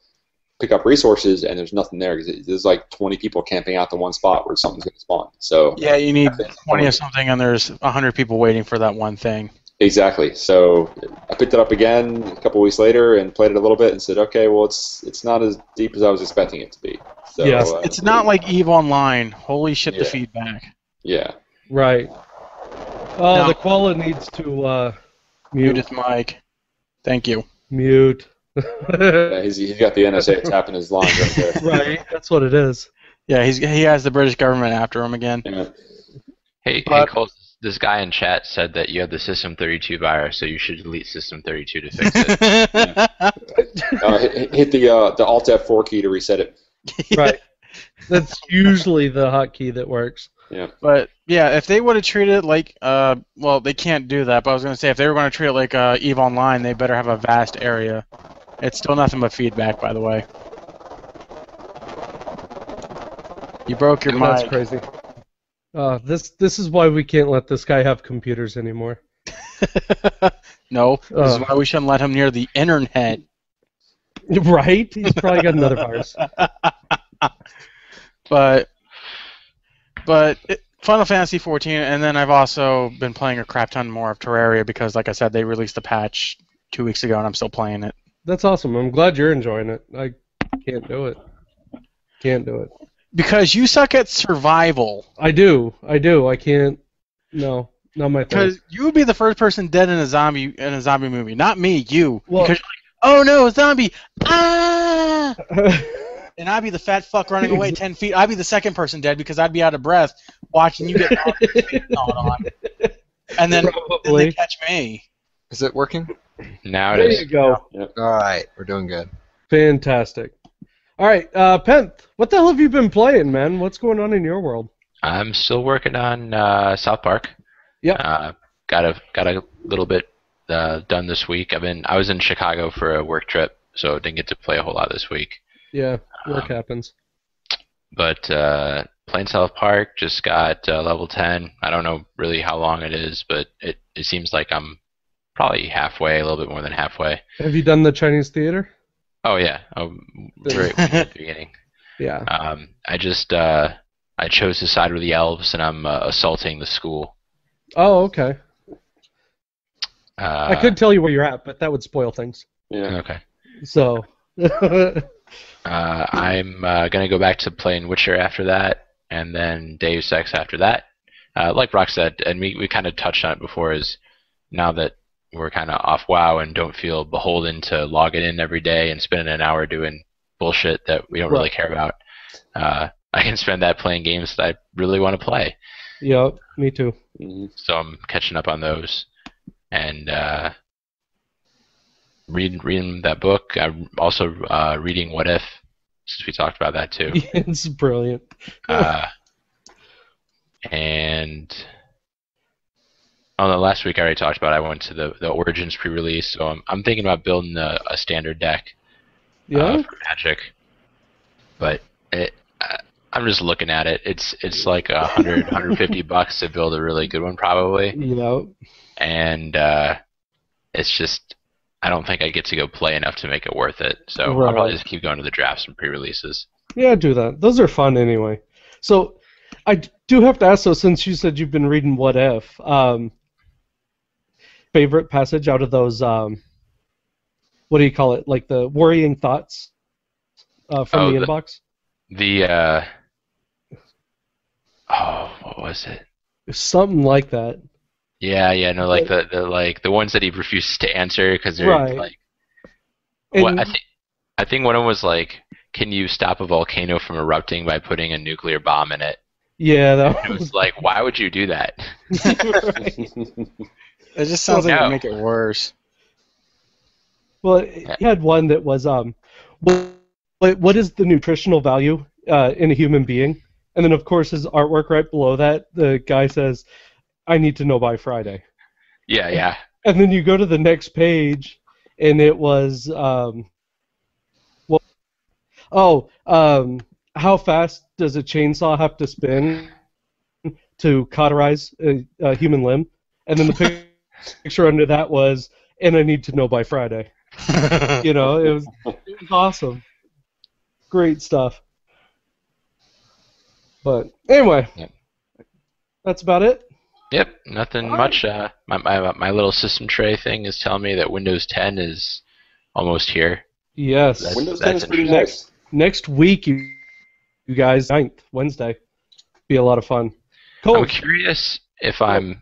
pick up resources, and there's nothing there because there's like 20 people camping out the one spot where something's going to spawn. So yeah, you need 20 of something, and there's 100 people waiting for that one thing. Exactly. So I picked it up again a couple weeks later and played it a little bit and said, okay, well, it's not as deep as I was expecting it to be. So, Yes. It's not like EVE Online. Holy shit, the Yeah. feedback. Yeah. Right. Oh, No. the Koala needs to Mute mute. his mic. Thank you. Mute. Yeah, he's got the NSA tapping his lines right there. Right, that's what it is. Yeah, he has the British government after him again. Yeah. Hey, But- Cole, this guy in chat said that you have the System32 virus, so you should delete System32 to fix it. Hit the Alt F4 key to reset it. Right. That's usually the hotkey that works. Yeah. But yeah, if they would have treated it like, well, they can't do that. But I was gonna say if they were gonna treat it like EVE Online, they better have a vast area. It's still nothing but feedback, by the way. You broke your That's mic. crazy. This is why we can't let this guy have computers anymore. No, this is why we shouldn't let him near the internet. Right? He's probably got another virus. But Final Fantasy 14, and then I've also been playing a crap ton more of Terraria because, like I said, they released a patch 2 weeks ago, and I'm still playing it. That's awesome. I'm glad you're enjoying it. I can't do it. Can't do it. Because you suck at survival. I do. I can't. No, not my thing. Because you would be the first person dead in a zombie movie, not me. You. Well- because you're like, oh no, a zombie! Ah! And I'd be the fat fuck running away 10 feet. I'd be the second person dead because I'd be out of breath watching you get on. And then they catch me. Is it working? Now There it is. you go. All right, we're doing good. Fantastic. All right, Penth, what the hell have you been playing, man? What's going on in your world? I'm still working on South Park. Yep. Got a little bit done this week. I was in Chicago for a work trip, so didn't get to play a whole lot this week. Yeah, work happens. But playing South Park, just got level 10. I don't know really how long it is, but it seems like I'm probably halfway, a little bit more than halfway. Have you done the Chinese theater? Oh yeah, very at the beginning. Yeah. I just I chose to side with the elves, and I'm assaulting the school. Oh, okay. I could Uh, tell you where you're at, but that would spoil things. Yeah. Okay. So. I'm gonna go back to playing Witcher after that, and then Deus Ex after that. Like Brock said, and we kind of touched on it before, is now that we're kind of off WoW and don't feel beholden to logging in every day and spending an hour doing bullshit that we don't really care about. I can spend that playing games that I really want to play. Yep, me too. Mm-hmm. So I'm catching up on those, and reading that book. I'm also reading What If, since we talked about that too. It's brilliant. And the last week I already talked about. I went to the Origins pre-release, so I'm thinking about building a standard deck Yeah. for Magic. But I'm just looking at it. It's like $150 to build a really good one, probably. Yep. And it's just, I don't think I get to go play enough to make it worth it. So I'll Right. probably just keep going to the drafts and pre-releases. Yeah, do that. Those are fun anyway. So, I do have to ask, though, since you said you've been reading What If, favorite passage out of those, what do you call it, like the worrying thoughts from the inbox? What was it? Something like that. Yeah, no, like the ones that he refuses to answer because they're Right. like. And- What I think one of them was like, can you stop a volcano from erupting by putting a nuclear bomb in it? Yeah, It that was like, why would you do that? It just sounds like it No. would make it worse. Well, he had one that was, what is the nutritional value in a human being? And then, of course, his artwork right below that, the guy says, I need to know by Friday. Yeah. And then you go to the next page, and it was, how fast does a chainsaw have to spin to cauterize a human limb? And then the picture under that was, and I need to know by Friday. You know, it was awesome. Great stuff. But anyway, Yeah. that's about it. Yep, nothing much. My little system tray thing is telling me that Windows 10 is almost here. Yes. Windows 10 is pretty nice. Next week, you guys, 9th, Wednesday. Be a lot of fun. Cool. I'm curious if I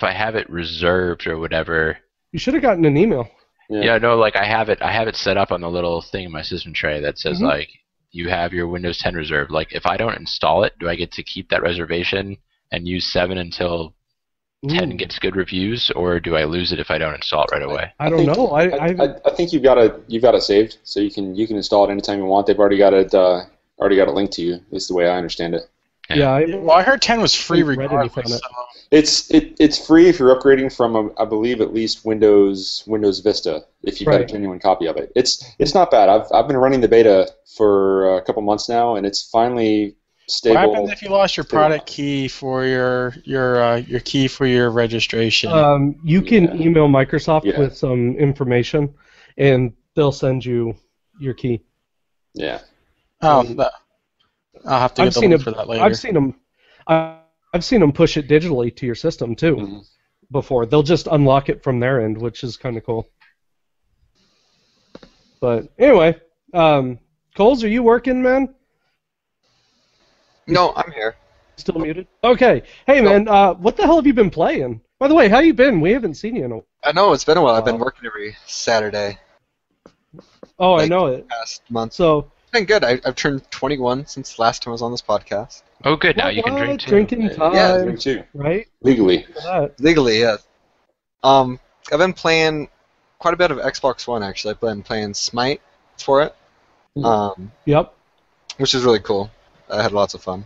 have it reserved or whatever. You should have gotten an email. Yeah, no, like I have it set up on the little thing in my system tray that says like you have your Windows 10 reserved. Like if I don't install it, do I get to keep that reservation and use 7 until 10 gets good reviews, or do I lose it if I don't install it right away? I don't know. I think you've got it saved, so you can install it anytime you want. They've already got it linked to you. Is the way I understand it. Yeah. I heard 10 was free regardless. It's free if you're upgrading from I believe at least Windows Vista if you've got a genuine copy of it. It's not bad. I've been running the beta for a couple months now, and it's finally stable. What happens if you lost your product key for your key for your registration? You can email Microsoft with some information, and they'll send you your key. Yeah. I'll have to get the link for that later. I've seen them push it digitally to your system too. Before they'll just unlock it from their end, which is kind of cool. But anyway, Coles, are you working, man? No, I'm here. Still muted? Okay. Hey, man, what the hell have you been playing? By the way, how you been? We haven't seen you in a while. I know, it's been a while. I've been working every Saturday. Oh, I know it. Past month. So it's been good. I've turned 21 since last time I was on this podcast. Oh, good. Now you can drink too. Drinking time. Yeah, drink too. Right? Legally. Legally, yes. I've been playing quite a bit of Xbox One, actually. I've been playing Smite for it. Yep. Which is really cool. I had lots of fun.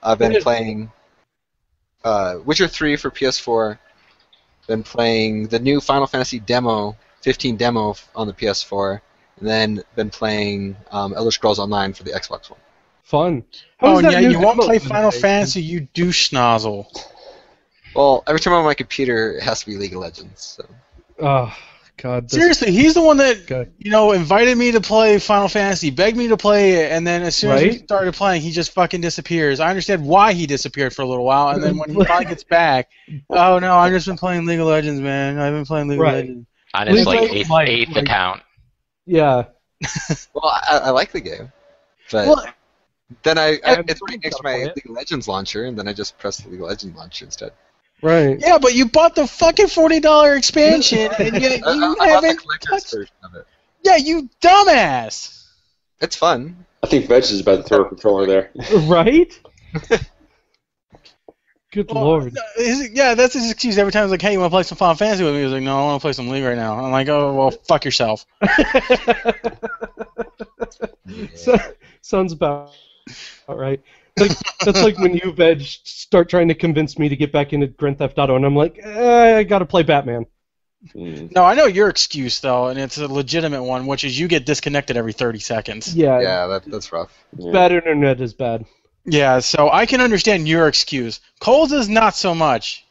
I've been playing Witcher 3 for PS4. Been playing the new Final Fantasy 15 demo on the PS4, and then been playing Elder Scrolls Online for the Xbox One. Fun. You won't play Final Fantasy, you douche nozzle. Well, every time I'm on my computer, it has to be League of Legends. So. Oh, God. Seriously, he's the one that invited me to play Final Fantasy, begged me to play it, and then as soon as we started playing, he just fucking disappears. I understand why he disappeared for a little while, and then when he finally gets back, oh no, I've just been playing League of Legends, man. I've been playing League of Legends. On his eighth account. Yeah. Well, I like the game, but then it's right next to my League of Legends launcher, and then I just press the League of Legends launcher instead. Right. Yeah, but you bought the fucking $40 expansion, and yet you haven't touched version of it. Yeah, you dumbass. It's fun. I think Veg is about to throw a controller there. Right? Good Lord. That's his excuse every time. He's like, hey, you want to play some Final Fantasy with me? He's like, no, I want to play some League right now. I'm like, oh, well, fuck yourself. Sounds about right. That's like when you, Veg, start trying to convince me to get back into Grand Theft Auto, and I'm like, I gotta play Batman. No, I know your excuse, though, and it's a legitimate one, which is you get disconnected every 30 seconds. Yeah, that's rough. Bad internet is bad. Yeah, so I can understand your excuse. Cole's is not so much.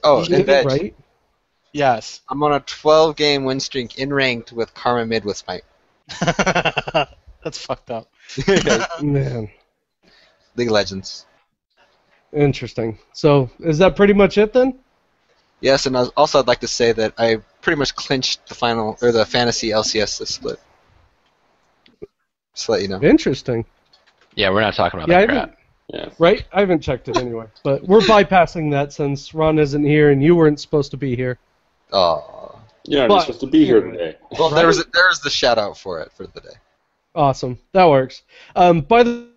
Oh, and Veg. Right? Yes. I'm on a 12-game win streak in ranked with Karma mid with Smite. That's fucked up. Man. League of Legends. Interesting. So, is that pretty much it then? Yes, and I'd like to say that I pretty much clinched the fantasy LCS split. Just to let you know. Interesting. Yeah, we're not talking about that crap. Yeah. Right? I haven't checked it anyway. But we're bypassing that since Ron isn't here and you weren't supposed to be here. Oh. You're not supposed to be here today. Well, there's the shout out for the day. Awesome. That works. By the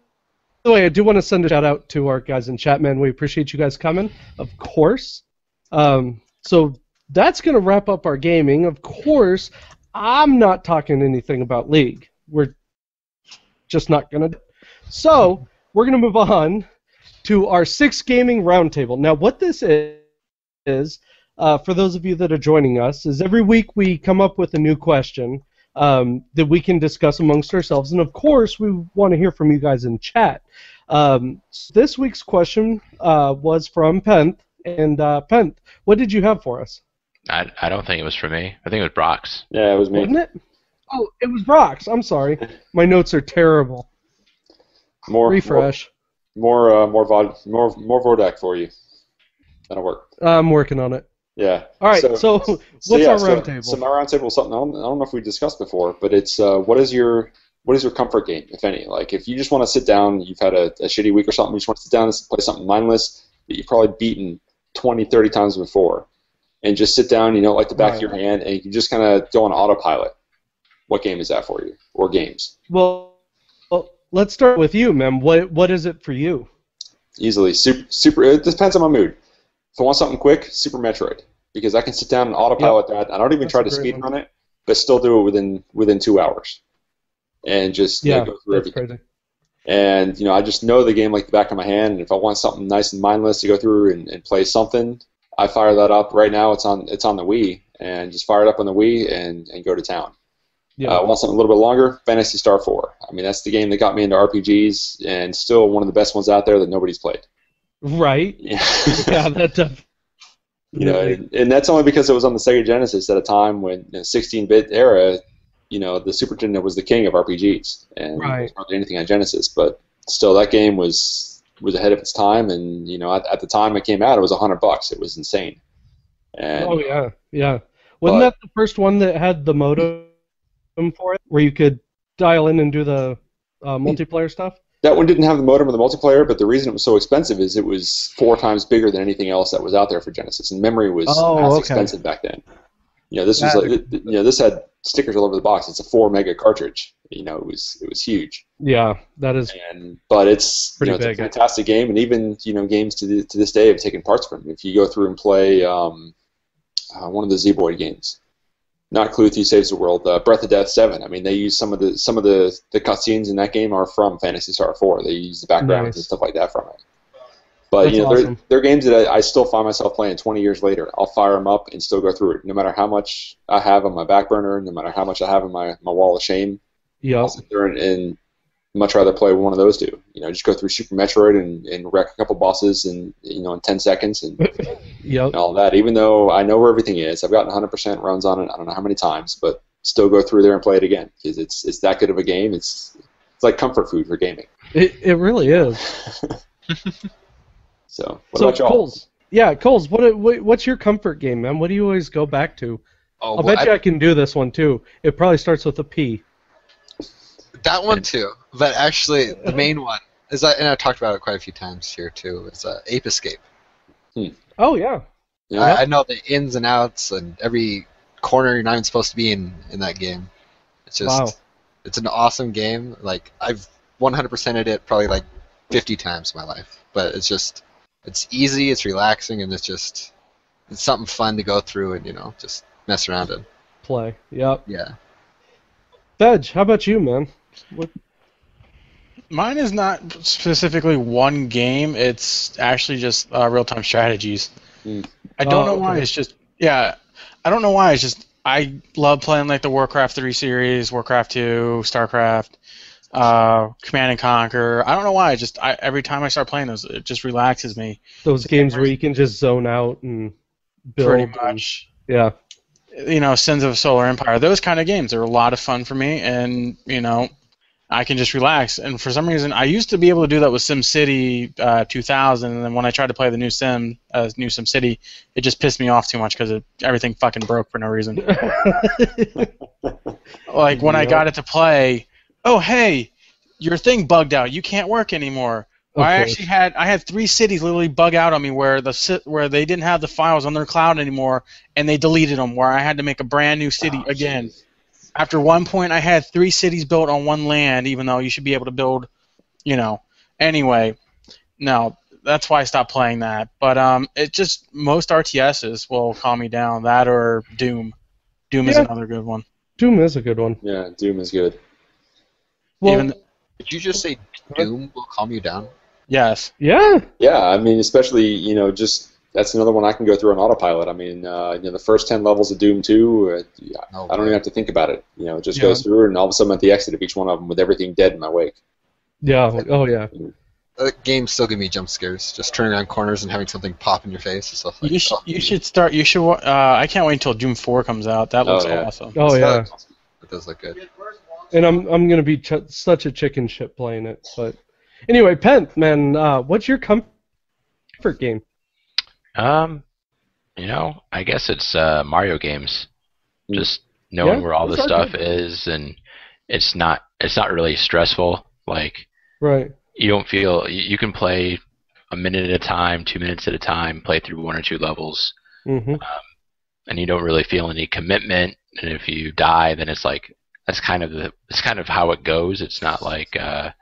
way, I do want to send a shout out to our guys in chat, man. We appreciate you guys coming, of course. So that's going to wrap up our gaming. Of course, I'm not talking anything about League. We're just not going to. So we're going to move on to our 6 gaming roundtable. Now, what this is for those of you that are joining us, is every week we come up with a new question that we can discuss amongst ourselves. And, of course, we want to hear from you guys in chat. This week's question was from Penth. And, Penth, what did you have for us? I don't think it was for me. I think it was Brox. Yeah, it was me. Wasn't it? Oh, it was Brox. I'm sorry. My notes are terrible. Refresh. More Vodak for you. That'll work. I'm working on it. Yeah. All right. So what's our round table? So my round table is something I don't know if we discussed before, but it's what is your comfort game, if any? Like if you just want to sit down, you've had a shitty week or something, you just want to sit down and play something mindless that you've probably beaten 20, 30 times before, and just sit down, you know, like the back of your hand, and you can just kind of go on autopilot. What game is that for you, or games? Well, let's start with you, man. What is it for you? Easily, super. It depends on my mood. If I want something quick, Super Metroid, because I can sit down and autopilot that. I don't even try to speed run it, but still do it within 2 hours, and just go through everything. Crazy. And I just know the game like the back of my hand. And if I want something nice and mindless to go through and play something, I fire that up. Right now, it's on the Wii, and just fire it up on the Wii and go to town. Yeah. I want something a little bit longer. Phantasy Star 4. I mean, that's the game that got me into RPGs, and still one of the best ones out there that nobody's played. Right. Yeah. Yeah, that's and that's only because it was on the Sega Genesis at a time when, in the 16-bit era, the Super Nintendo was the king of RPGs, and there was hardly anything on Genesis. But still, that game was ahead of its time, and at the time it came out, it was $100. It was insane. And, yeah. Wasn't that the first one that had the modem for it, where you could dial in and do the multiplayer stuff? That one didn't have the modem or the multiplayer, but the reason it was so expensive is it was 4 times bigger than anything else that was out there for Genesis, and memory was expensive back then. This was this had stickers all over the box. It's a 4 mega cartridge. It was huge. Yeah, that is. But it's pretty it's big. a fantastic game, and even games to this day have taken parts from it. If you go through and play one of the Zeboid games. Not Clue Thief Saves the World, Breath of Death 7. I mean, they use some of the cutscenes in that game are from Phantasy Star 4. They use the backgrounds and stuff like that from it. But awesome. they're games that I still find myself playing 20 years later. I'll fire them up and still go through it, no matter how much I have on my back burner, no matter how much I have in my wall of shame. Yeah. I'll sit there and much rather play one of those two. Just go through Super Metroid and wreck a couple bosses in 10 seconds and, and all that. Even though I know where everything is, I've gotten 100% runs on it. I don't know how many times, but still go through there and play it again because it's that good of a game. It's like comfort food for gaming. It really is. So what about y'all? Coles, what's your comfort game, man? What do you always go back to? I'll bet you I can do this one too. It probably starts with a P. That one too, but actually the main one is and I've talked about it quite a few times here too. Is Ape Escape. Oh yeah. I know the ins and outs and every corner you're not even supposed to be in that game. It's just it's an awesome game. Like I've 100%ed it probably like 50 times in my life, but it's easy, it's relaxing, and it's something fun to go through and just mess around and play. Yep. Yeah. Veg, how about you, man? What? Mine is not specifically one game. It's actually just real-time strategies. I don't know why. It's just I don't know why. It's just I love playing like the Warcraft 3 series, Warcraft 2, StarCraft, Command and Conquer. I don't know why. Every time I start playing those, it just relaxes me. Those games where you can just zone out and build. Pretty much. Yeah. Sins of Solar Empire. Those kind of games are a lot of fun for me, and I can just relax. And for some reason, I used to be able to do that with SimCity 2000, and then when I tried to play the new SimCity, it just pissed me off too much because everything fucking broke for no reason. Like when I got it to play, oh hey, your thing bugged out. You can't work anymore. Well, I had 3 cities literally bug out on me where they didn't have the files on their cloud anymore, and they deleted them. Where I had to make a brand new city again. Geez. After one point, I had 3 cities built on one land, even though you should be able to build, Anyway, no, that's why I stopped playing that. But it just most RTSs will calm me down. That or Doom. Doom is another good one. Doom is a good one. Yeah, Doom is good. Well, did you just say Doom will calm you down? Yes. Yeah. Yeah, I mean, especially just that's another one I can go through on autopilot. I mean, the first 10 levels of Doom 2, I don't even have to think about it. It just goes through, and all of a sudden I'm at the exit of each one of them with everything dead in my wake. Yeah. Oh yeah. The games still give me jump scares. Just turning around corners and having something pop in your face and stuff like that. You should start. You should. I can't wait until Doom 4 comes out. That looks awesome. Oh yeah. It does look good. And I'm gonna be such a chicken shit playing it. But anyway, Penth, man, what's your comfort game? I guess it's Mario games. Just knowing where all the stuff is, and it's not really stressful. Like, right. You don't feel you can play a minute at a time, 2 minutes at a time, play through 1 or 2 levels, and you don't really feel any commitment. And if you die, then it's like it's kind of how it goes. It's not like a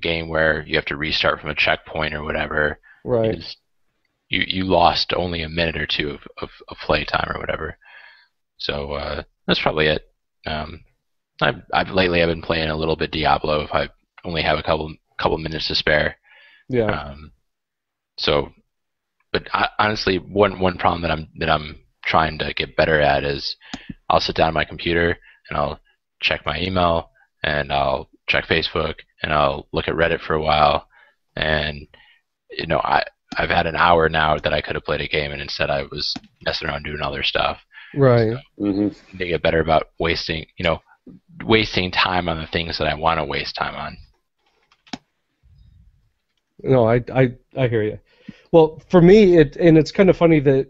game where you have to restart from a checkpoint or whatever. Right. You lost only a minute or 2 of play time or whatever. So that's probably it. Lately I've been playing a little bit Diablo if I only have a couple minutes to spare. Yeah. But honestly, one problem that I'm trying to get better at is I'll sit down at my computer and I'll check my email and I'll check Facebook and I'll look at Reddit for a while, and I've had an hour now that I could have played a game, and instead I was messing around doing other stuff. Right. So, to get better about wasting time on the things that I want to waste time on. No, I hear you. Well, for me, it's kind of funny that,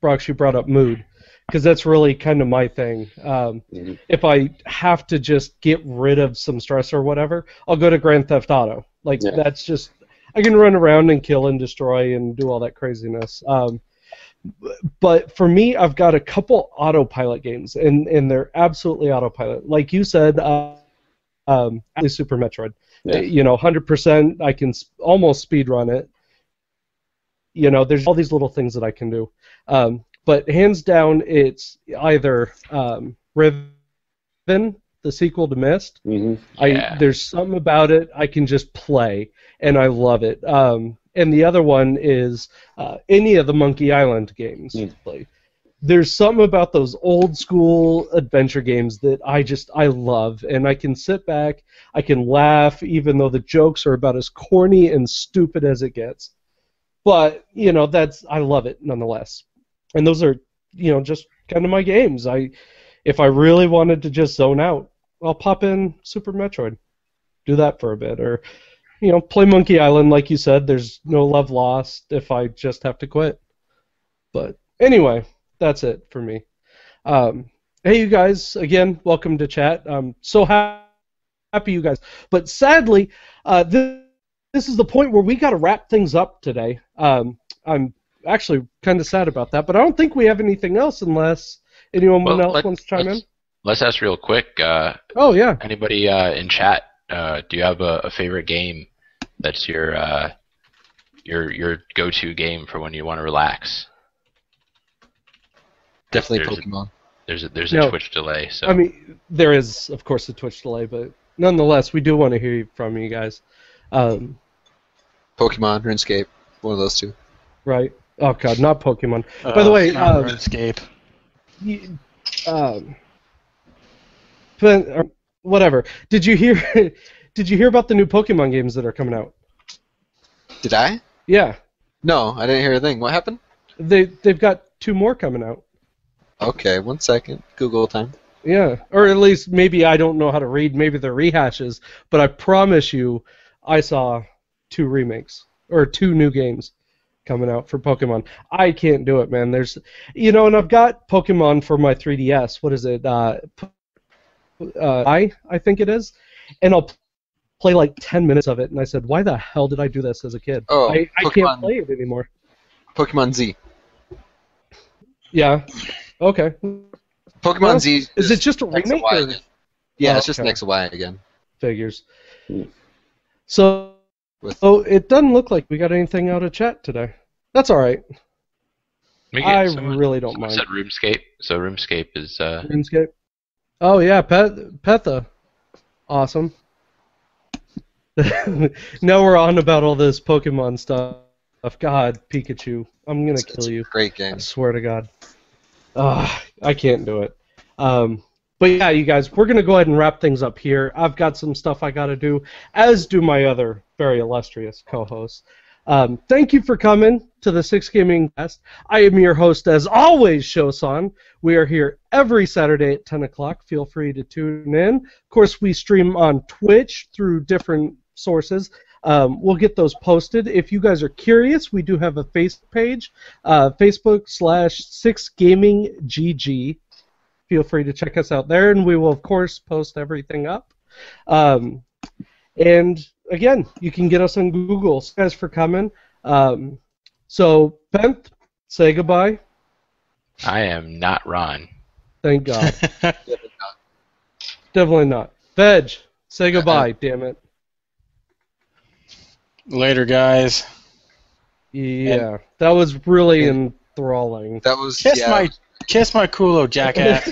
Brox, you brought up mood, because that's really kind of my thing. If I have to just get rid of some stress or whatever, I'll go to Grand Theft Auto. That's just, I can run around and kill and destroy and do all that craziness. But for me, I've got a couple autopilot games, and they're absolutely autopilot. Like you said, Super Metroid. Yeah. 100%, I can almost speed run it. There's all these little things that I can do. But hands down, it's either Riven, the sequel to Myst. There's something about it I can just play, and I love it. And the other one is any of the Monkey Island games. There's something about those old school adventure games that I love, and I can sit back, I can laugh, even though the jokes are about as corny and stupid as it gets. But I love it nonetheless. And those are just kind of my games. If I really wanted to just zone out, I'll pop in Super Metroid, do that for a bit, or play Monkey Island, like you said. There's no love lost if I just have to quit. But anyway, that's it for me. Hey, you guys, again, welcome to chat. I'm so happy you guys. But sadly, this is the point where we got to wrap things up today. I'm actually kind of sad about that, but I don't think we have anything else unless anyone else wants to chime in. Let's ask real quick. Oh, yeah. Anybody in chat, do you have a favorite game that's your go-to game for when you want to relax? Definitely Pokemon. There's a Twitch delay. So I mean, there is, of course, a Twitch delay, but nonetheless, we do want to hear from you guys. Pokemon, RuneScape, one of those two. Right. Oh God, not Pokemon. By the way, RuneScape. Whatever. Did you hear about the new Pokemon games that are coming out? Did I? Yeah. No, I didn't hear a thing. What happened? They've got 2 more coming out. Okay, 1 second. Google time. Yeah, or at least maybe I don't know how to read. Maybe they're rehashes, but I promise you, I saw 2 remakes or 2 new games coming out for Pokemon. I can't do it, man. There's, and I've got Pokemon for my 3DS. What is it? I think it is, and I'll play like 10 minutes of it, and I said, why the hell did I do this as a kid? Oh, I can't play it anymore. Pokemon Z. Yeah. Okay. Pokemon Z. Is it just a remake? Yeah, it's just an X and Y again. Figures. So it doesn't look like we got anything out of chat today. That's all right. I really don't mind. Said RuneScape. So RuneScape is. RuneScape. Oh yeah, Petha. Awesome. Now we're on about all this Pokemon stuff. God, Pikachu, I'm gonna kill you. Great game. I swear to God. I can't do it. But yeah, you guys, we're going to go ahead and wrap things up here. I've got some stuff I got to do, as do my other very illustrious co-hosts. Thank you for coming to the Six Gaming Cast. I am your host, as always, Showsan. We are here every Saturday at 10 o'clock. Feel free to tune in. Of course, we stream on Twitch through different sources. we'll get those posted. If you guys are curious, we do have a Facebook page, Facebook/6GamingGG. Feel free to check us out there, and we will, of course, post everything up. And, again, you can get us on Google. Thanks, guys, for coming. So, Penth, say goodbye. I am not Ron. Thank God. Definitely not. Veg, say goodbye, damn it. Later, guys. Yeah, that was really enthralling. That was Kiss my culo, jackass.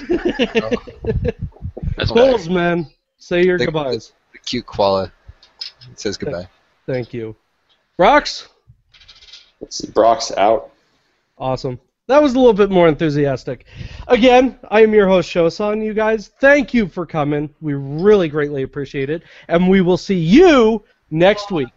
That's Close, man. Say your the, goodbyes. The cute koala says goodbye. Thank you. Brox? Let's see, Brock's out. Awesome. That was a little bit more enthusiastic. Again, I am your host, Showsan. You guys, thank you for coming. We really greatly appreciate it. And we will see you next week.